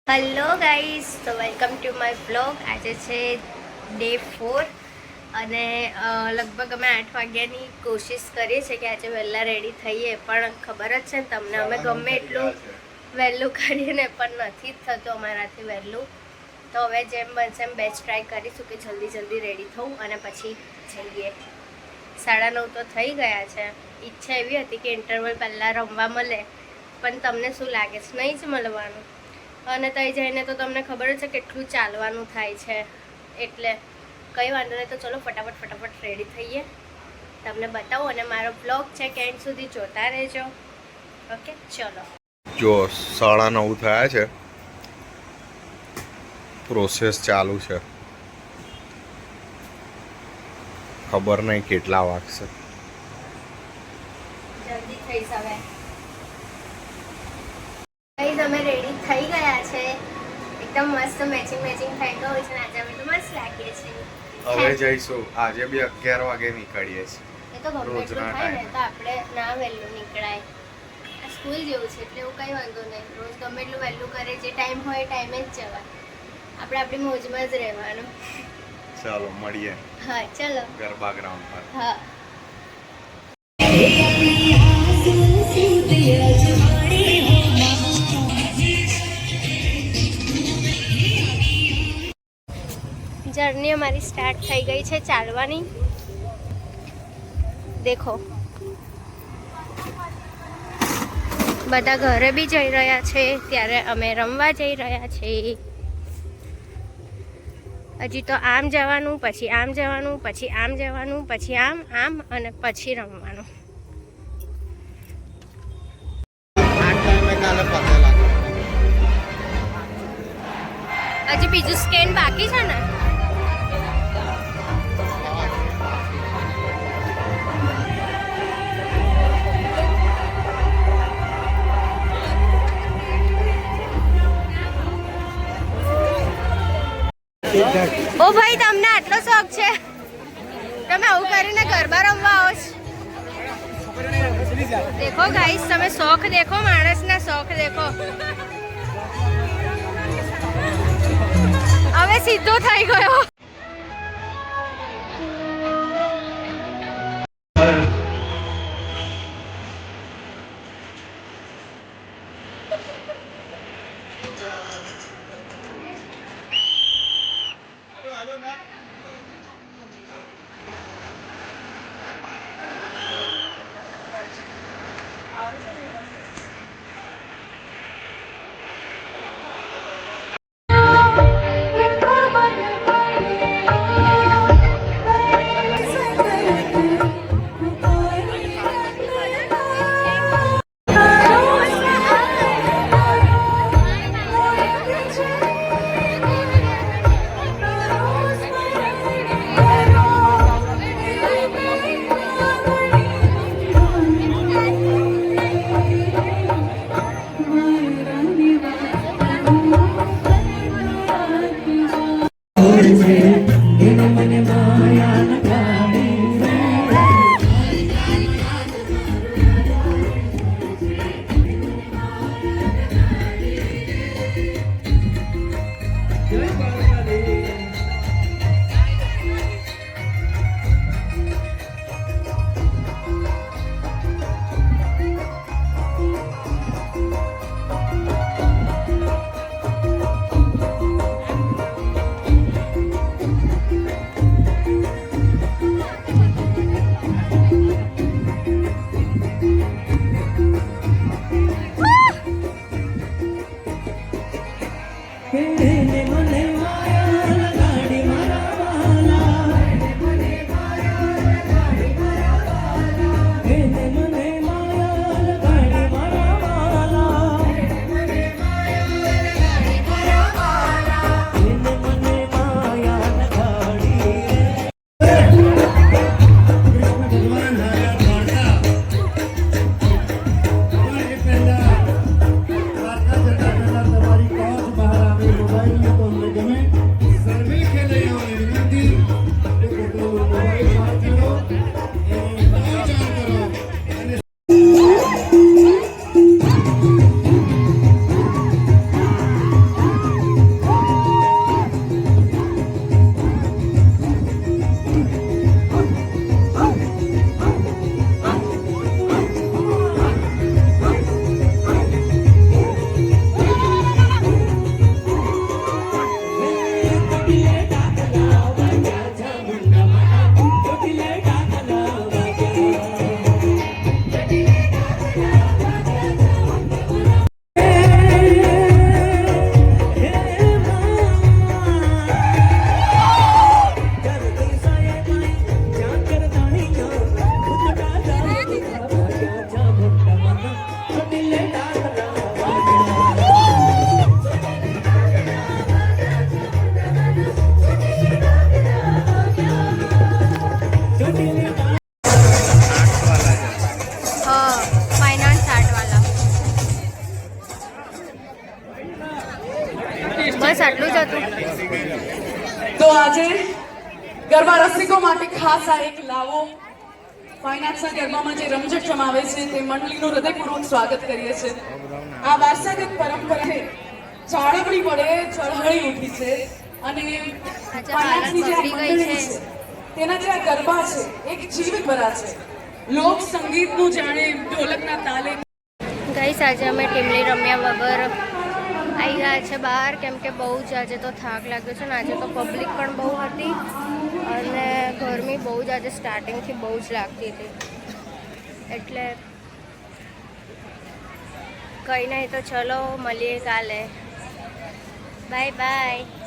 Hello guys, તો welcome to my blog. આજે છે ડે 4 અને લગભગ અમે 8 વાગ્યાની કોશિશ કરીએ છીએ કે આજે વહેલા રેડી થઈએ, પણ ખબર જ છે ને તમને, અમે ગમે એટલું વહેલું કરીએ ને પણ નથી જ થતું અમારાથી વહેલું. તો હવે જેમ બનશે એમ બેસ્ટ ટ્રાય કરીશું કે જલ્દી રેડી થવું અને પછી જઈએ. 9:30 તો થઈ ગયા છે. ઈચ્છા એવી હતી કે ઇન્ટરવલ પહેલાં રમવા મળે, પણ તમને શું લાગે છે, નહીં જ મળવાનું. અને ત્યાં જઈને તો તમને ખબર જ છે કેટલું ચાલવાનું થાય છે, એટલે કંઈ વાંધો નહીં. તો ચલો ફટાફટ રેડી થઈએ, તમને બતાવો અને મારો બ્લોગ છે કે એન્ડ સુધી જોતા રહેજો. ઓકે, ચલો. જો 9:30 થયા છે, પ્રોસેસ ચાલુ છે, ખબર નહીં કેટલા વાગશે. જલ્દી થઈશ હવે. અમે રેડી થઈ ગયા છે, એકદમ મસ્ત મેચિંગ થઈ ગયું છે. આજે અમે તો મસ્ત લાગીએ છીએ. હવે જઈશું. આજે બી 11 વાગે નીકળીએ છીએ. એ તો ગમે એટલું થાય ને તો આપણે ના વહેલું નીકળાય. આ સ્કૂલ જેવું છે એટલે એવું કંઈ વાંધો નહીં. રોજ ગમે એટલું વહેલું કરે, જે ટાઈમ હોય એ ટાઈમે જ જવાય. આપણે આપણી મોજમાં જ રહેવાનું. ચાલો મળીએ. હા ચલો, ગરબા ગ્રાઉન્ડ પર. હા. જર્ની અમારી સ્ટાર્ટ થઈ ગઈ છે ચાલવાની. દેખો, બધા ઘરે બી જઈ રહ્યા છે, ત્યારે અમે રમવા જઈ રહ્યા છીએ. હજી તો આમ જવાનું, પછી આમ જવાનું, પછી આમ જવાનું, પછી આમ અને પછી રમવાનું. હજી બીજું સ્કેન બાકી છે ને. ઓ ભાઈ, તમને આટલો શોખ છે, તમે આવું કરીને ગરબા રમવા આવો છો? દેખો ગાઈસ, તમે શોખ દેખો, માણસના શોખ દેખો. હવે સીધો થઈ ગયો. તમારી કોચ બહાર આવી મોબાઈલ તો બસ આટલું જ હતું. તો આજે ગરબા રસિકો માટે ખાસ આ એક લાવો ફાઇનાન્સના ગરબામાં જે રમઝટ જમાવે છે તે મંડળીનું હૃદયપૂર્વક સ્વાગત કરીએ છીએ. આ વારસાગત પરંપરાને જાળવણી પડે ચળહળી ઉઠી છે અને ફાઇનાન્સની જે આ મંડળી છે તેના જે આ ગરબા છે એક જીવિત ભરા છે. લોક સંગીતનું જાણે ઢોલકના તાલે. ગાઈસ આજે અમે ટીમલી રમ્યા વગર આવી ગયા છે બહાર, કેમ કે બહુ જ આજે તો થાક લાગ્યો છે ને આજે તો પબ્લિક પણ બહુ હતી અને ગરમી બહુ જ આજે સ્ટાર્ટિંગથી બહુ જ લાગતી હતી. એટલે કંઈ નહીં, તો ચલો મળીએ કાલે. Bye bye.